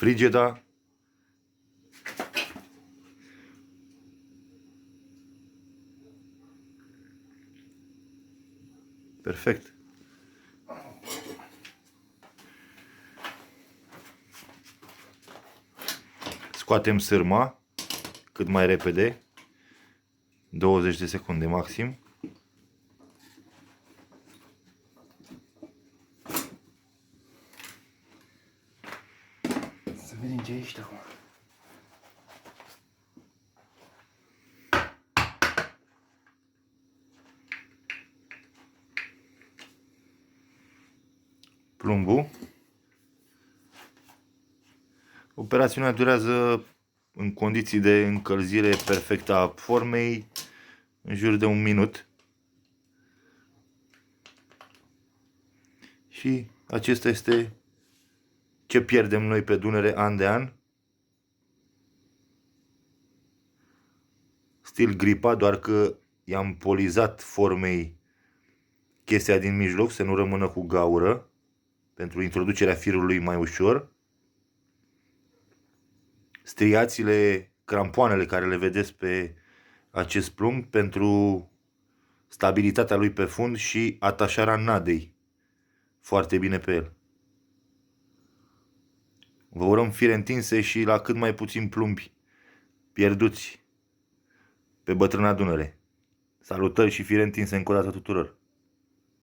frigida. Perfect. Scoatem sârma cât mai repede, 20 de secunde maxim. Să vedem ce ești acum. Plumbul. Operațiunea durează în condiții de încălzire perfectă a formei în jur de 1 minut. Și acesta este ce pierdem noi pe Dunăre an de an. Stil gripa, doar că i-am polizat formei chestia din mijloc să nu rămână cu gaură pentru introducerea firului mai ușor. Striațiile, crampoanele care le vedeți pe acest plumb pentru stabilitatea lui pe fund și atașarea nadei foarte bine pe el. Vă urăm fire întinse și la cât mai puțin plumbi pierduți pe bătrâna Dunăre. Salutări și fire întinse încă o dată tuturor!